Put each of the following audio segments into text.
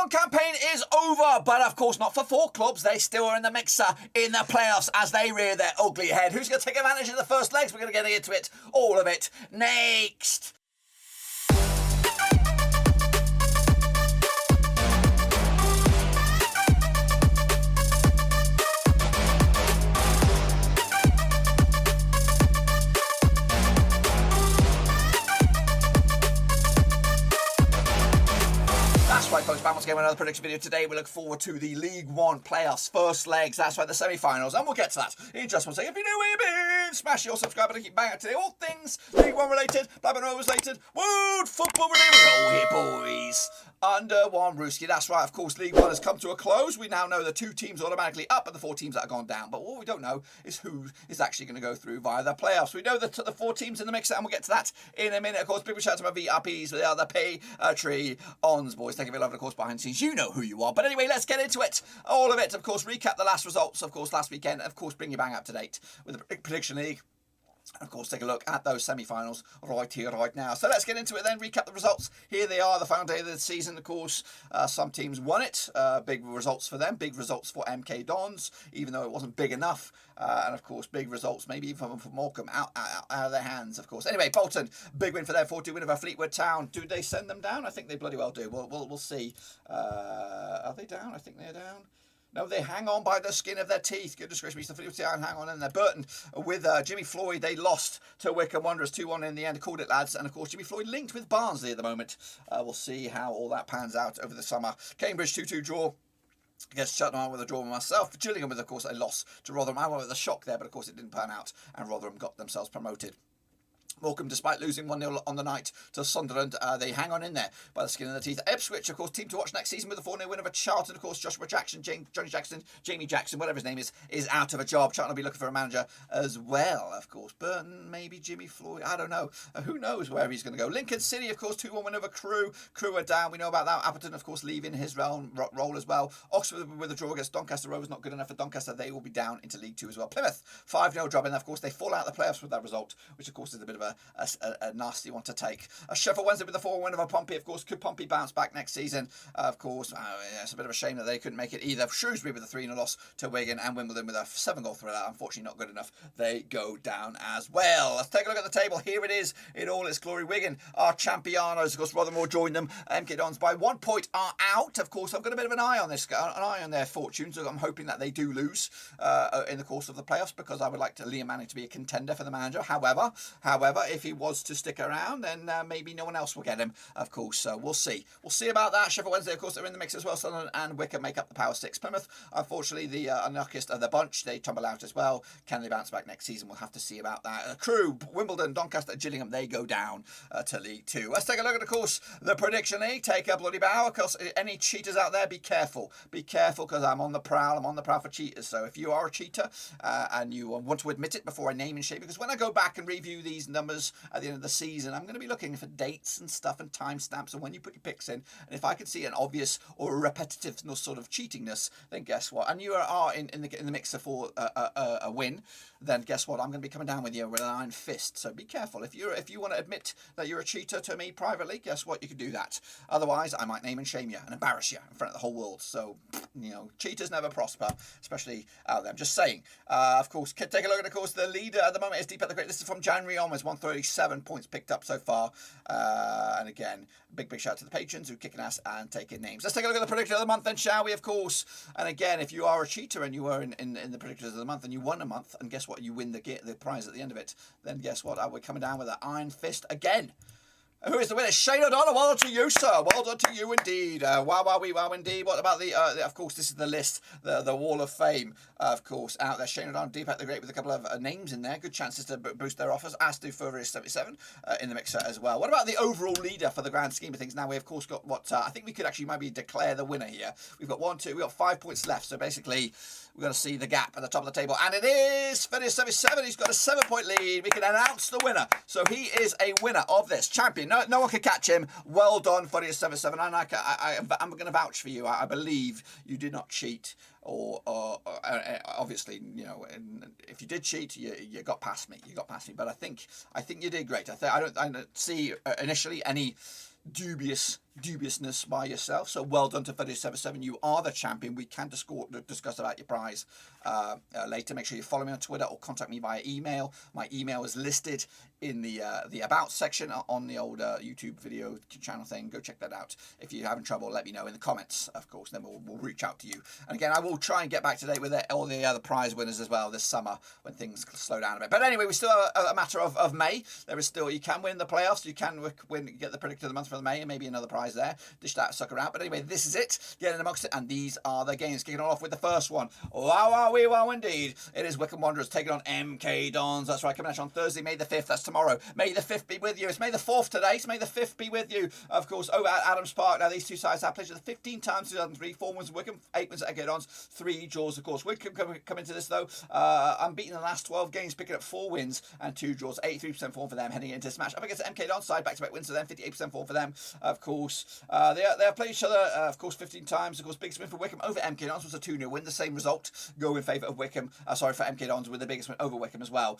One campaign is over, but of course not for 4 clubs. They still are in the mixer in the playoffs as they rear their ugly head. Who's going to take advantage of the first legs? We're going to get into it, all of it, next. That's right, folks, back once again with another prediction video. Today we look forward to the League One playoffs, first legs, that's right, the semi-finals, and we'll get to that in just one second. If you know where you've been, smash your subscribe button, keep banging out today. All things League One related, Blackburn Rovers related, world football related. Oh, here, boys. Under one Rooski, that's right, of course, League One has come to a close. We now know the 2 teams automatically up and the 4 teams that have gone down. But what we don't know is who is actually going to go through via the playoffs. We know that the 4 teams in the mix, and we'll get to that in a minute. Of course, big shout out to my VIPs, the other Patreons, boys. Thank you very much, of course, behind the scenes. You know who you are. But anyway, let's get into it. All of it, of course, recap the last results, of course, last weekend. Of course, bring you bang up to date with the Prediction League. Of course, take a look at those semi-finals right here, right now. So let's get into it then, recap the results. Here they are, the final day of the season, of course. Some teams won it. Big results for them. Big results for MK Dons, even though it wasn't big enough. And, of course, big results maybe even from Wycombe out of their hands, of course. Anyway, Bolton, big win for their 4-2 win over Fleetwood Town. Do they send them down? I think they bloody well do. We'll see. Are they down? I think they're down. No, they hang on by the skin of their teeth. Goodness gracious, the Fleetwood Town hang on in there. Burton with Jimmy Floyd, they lost to Wickham Wanderers 2-1 in the end. Called it, lads. And of course, Jimmy Floyd linked with Barnsley at the moment. We'll see how all that pans out over the summer. Cambridge 2-2 draw. I guess Cheltenham with a draw myself. Gillingham with, of course, a loss to Rotherham. I went with a shock there, but of course it didn't pan out, and Rotherham got themselves promoted. Wycombe, despite losing 1-0 on the night to Sunderland, they hang on in there by the skin of their teeth. Ipswich, of course, team to watch next season with a 4-0 win over Charlton. Of course, Joshua Jackson, Jamie Jackson, whatever his name is out of a job. Charlton will be looking for a manager as well, of course. Burton, maybe Jimmy Floyd, I don't know. Who knows where he's going to go. Lincoln City, of course, 2-1 win over Crewe. Crewe are down, we know about that. Appleton, of course, leaving his role as well. Oxford with a draw against Doncaster Rovers, not good enough for Doncaster. They will be down into League 2 as well. Plymouth, 5-0 drop, and of course, they fall out of the playoffs with that result, which, of course, is a bit of a nasty one to take. Sheffield Wednesday with the 4-1 win over Pompey. Of course, could Pompey bounce back next season? Of course, it's a bit of a shame that they couldn't make it either. Shrewsbury with a 3-0 loss to Wigan, and Wimbledon with a 7-goal thriller. Unfortunately, not good enough. They go down as well. Let's take a look at the table. Here it is in all its glory. Wigan are champions. Of course, Rotherham joined them. MK Dons by 1 point are out. Of course, I've got a bit of an eye on this, an eye on their fortunes. I'm hoping that they do lose in the course of the playoffs, because I would like Liam Manning to be a contender for the manager. However, if he was to stick around, then maybe no one else will get him, of course. So we'll see. We'll see about that. Sheffield Wednesday, of course, they're in the mix as well. Sunderland and Wickham make up the Power 6. Plymouth, unfortunately, the unluckiest of the bunch. They tumble out as well. Can they bounce back next season? We'll have to see about that. Crewe, Wimbledon, Doncaster, Gillingham, they go down to League 2. Let's take a look at, of course, the Prediction League. Take a bloody bow. Of course, any cheaters out there, be careful. Be careful, because I'm on the prowl. I'm on the prowl for cheaters. So if you are a cheater and you want to admit it before I name and shame, because when I go back and review these numbers at the end of the season, I'm going to be looking for dates and stuff and timestamps and when you put your picks in. And if I can see an obvious or repetitive sort of cheatingness, then guess what? And you are in the mixer for a win, then guess what? I'm going to be coming down with you with an iron fist. So be careful. If you want to admit that you're a cheater to me privately, guess what? You can do that. Otherwise, I might name and shame you and embarrass you in front of the whole world. So, cheaters never prosper, especially out there. I'm just saying. Of course, take a look at, of course, the leader at the moment is Deep at the Great. This is from January onwards. 137 points picked up so far. And again, big shout out to the patrons who are kicking ass and taking names. Let's take a look at the predictor of the month then, shall we? Of course. And again, if you are a cheater and you were in the predictors of the month and you won a month, and guess what? You win the prize at the end of it. Then guess what? We're coming down with an iron fist again. Who is the winner? Shane O'Donnell. Well done to you, sir. Well done to you indeed. Wow indeed. What about the of course, this is the list, the Wall of Fame, of course, out there. Shane O'Donnell, Deep at the Great, with a couple of names in there. Good chances to boost their offers, as do Furious 77 in the mixer as well. What about the overall leader for the grand scheme of things? Now, we, of course, got what I think we could actually maybe declare the winner here. We've got 5 points left. So basically, we're going to see the gap at the top of the table. And it is Furious 77. He's got a 7-point lead. We can announce the winner. So he is a winner of this champion. No one can catch him. Well done, Furious 77. And I'm going to vouch for you. I believe you did not cheat. Or obviously, if you did cheat, you got past me. But I think you did great. I don't see initially any dubious dubiousness by yourself. So well done to 37.7. You are the champion. We can discuss about your prize later. Make sure you follow me on Twitter or contact me via email. My email is listed in the about section on the old YouTube video channel thing. Go check that out. If you're having trouble, let me know in the comments, of course. Then we'll reach out to you. And again, I will try and get back to date with all the other prize winners as well this summer when things slow down a bit. But anyway, we still have a matter of May. There is still, you can win the playoffs. You can get the predictor of the month for the May and maybe another prize there. Dish that sucker out. But anyway, this is it. Get in amongst it. And these are the games. Kicking off with the first one. Wow, indeed. It is Wycombe Wanderers taking on MK Dons. That's right, coming at you on Thursday, May the 5th. That's tomorrow. May the 5th be with you. It's May the 4th today. So May the 5th be with you. Of course, over at Adams Park. Now, these two sides have played 15 times 2003. 4 wins Wycombe, 8 wins at MK Dons, 3 draws, of course. Wickham come into this, though, unbeaten in the last 12 games, picking up 4 wins and 2 draws. 83% form for them heading into this match. Up against the MK Dons side, back-to-back wins for them, 58% form for them, of course. They have played each other, of course, 15 times. Of course, biggest win for Wickham over MK Dons was a 2-0 win. The same result go in favour of Wickham. For MK Dons with the biggest win over Wickham as well.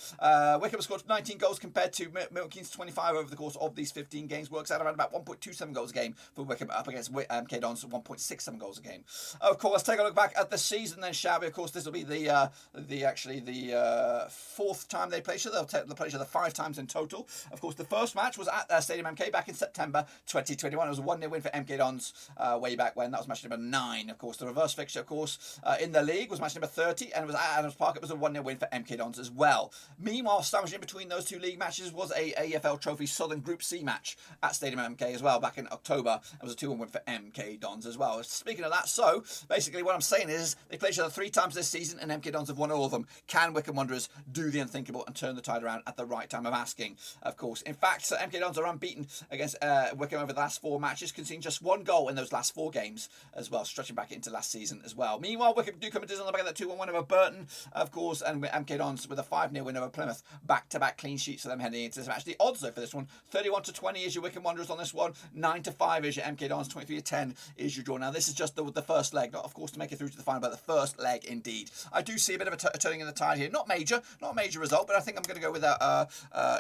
Wickham scored 19 goals compared to Milton Keynes 25 over the course of these 15 games. Works out around about 1.27 goals a game for Wickham up against MK Dons 1.67 goals a game. Of course, let's take a look back at the season then, shall we? Of course, this will be the 4th time they play each other. They'll play each other 5 times in total. Of course, the first match was at Stadium MK back in September 2021. It was a 1-0 win for MK Dons way back when. That was match number 9. Of course, the reverse fixture, of course, in the league was match number 30, and it was at Adams Park. It was a 1-0 win for MK Dons as well. Meanwhile, sandwiched in between those two league matches was a EFL Trophy Southern Group C match at Stadium MK as well back in October. It was a 2-1 win for MK Dons as well. Speaking of that, so basically what I'm saying is they played each other 3 times this season and MK Dons have won all of them. Can Wycombe Wanderers do the unthinkable and turn the tide around at the right time? I'm asking, of course. In fact, MK Dons are unbeaten against Wickham over the last 4 matches, conceding just 1 goal in those last 4 games as well, stretching back into last season as well. Meanwhile, Wickham do come into on the back of that 2-1 win over Burton, of course, and MK Dons with a 5-0 win over Plymouth. Back-to-back clean sheets for them heading into this match. The odds, though, for this one, 31-20 is your Wycombe Wanderers on this one, 9-5 is your MK Dons, 23-10 is your draw. Now, this is just the first leg, not, of course, to make it through to the final, but the first leg indeed. I do see a bit of a turning in the tide here. Not a major result, but I think I'm going to go with a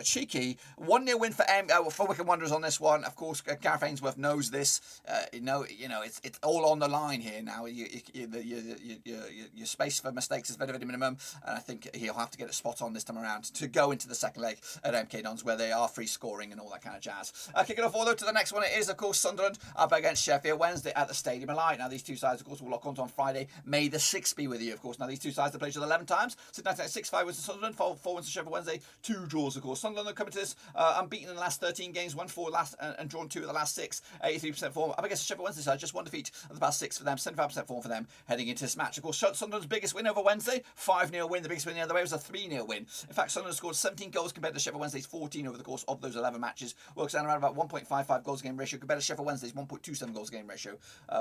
cheeky 1-0 win for Wycombe Wanderers on this one. Of course, Gareth Ainsworth knows this. It's all on the line here now. Your space for mistakes is very, very minimum, and I think he'll have to get it spot on this time around to go into the second leg at MK Dons, where they are free scoring and all that kind of jazz. Kicking off although to the next one, it is, of course, Sunderland up against Sheffield Wednesday at the Stadium of Light. Now, these two sides, of course, will lock on Friday, May the 6th be with you, of course. Now, these two sides have played each other 11 times. So 6-5 wins to Sunderland, 4 wins to Sheffield Wednesday, 2 draws, of course. Sunderland are coming to this unbeaten in the last 13 games, won 4 and drawn 2 of the last 6, 83% form. Up against the Sheffield Wednesday side, just 1 defeat of the past 6 for them, 75% form for them heading into this match. Of course, Sunderland's biggest win over Wednesday, 5-0 win. The biggest win the other way was a 3-0 win. In fact, Sunderland scored 17 goals compared to Sheffield Wednesday's 14 over the course of those 11 matches. Works out around about 1.55 goals game ratio compared to Sheffield Wednesday's 1.27 goals game ratio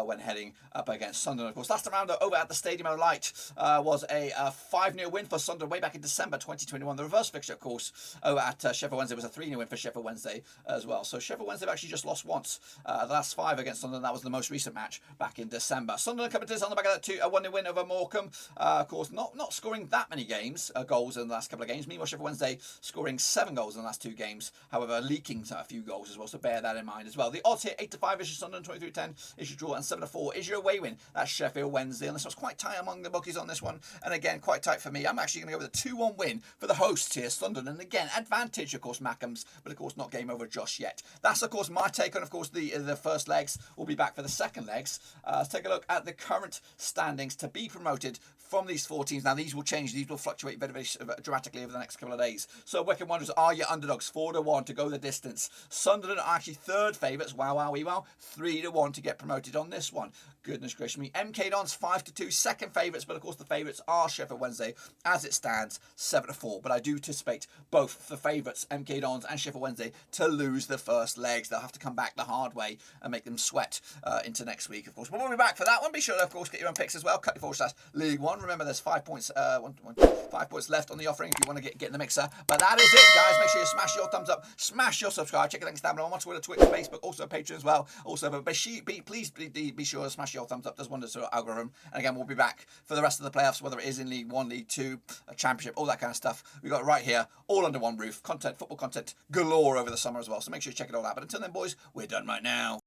when heading up against Sunderland. Of course, last time round over at the Stadium of Light was a 5-0 win for Sunderland way back in December 2021. The reverse fixture, of course, over at Sheffield Wednesday was a 3-0 win for Sheffield Wednesday as well. So Sheffield Wednesday have actually just lost once. The last 5 against Sunderland, that was the most recent match back in December. Sunderland coming to this on the back of that a 1-0 win over Morecambe. Of course, not scoring that many goals in the last couple of games. Meanwhile, Sheffield Wednesday scoring 7 goals in the last 2 games. However, leaking a few goals as well, so bear that in mind as well. The odds here, 8-5 is your Sunderland, 23-10 is your draw, and 7-4 is your away win. That's Sheffield Wednesday, and this one's quite tight among the bookies on this one, and again, quite tight for me. I'm actually going to go with a 2-1 win for the hosts here, Sunderland, and again, advantage, of course, Mackems, but of course, not game over just yet. That's, of course, my take on, of course, the first legs. We'll be back for the second legs. Let's take a look at the current standings to be promoted from these 4 teams. Now, these will change. These will fluctuate very, very dramatically over the next couple of days. So, Wycombe Wanderers are your underdogs, 4-1 to go the distance. Sunderland are actually third favourites. Wow, 3-1 to get promoted on this one. Goodness gracious me. MK Dons 5-2, second favourites, but of course the favourites are Sheffield Wednesday as it stands, 7-4. But I do anticipate both the favourites, MK Dons and Sheffield Wednesday, to lose the first legs. They'll have to come back the hard way and make them sweat into next week, of course. But we'll be back for that one. Be sure to, of course, get your own picks as well. Cut your /League One. Remember, there's 5 points, 5 points left on the offering if you want to get in the mixer. But that is it, guys. Make sure you smash your thumbs up, smash your subscribe. Check the links down below. I'm on Twitter, Twitch, Facebook, also Patreon as well. Also, but please be sure to smash your thumbs up. Does wonders to our algorithm. And again, we'll be back for the rest of the playoffs, whether it is in League One, League Two, a Championship, all that kind of stuff. We got it right here, all under one roof. Football content galore over the summer as well. So make sure you check it all out. But until then, boys, we're done right now.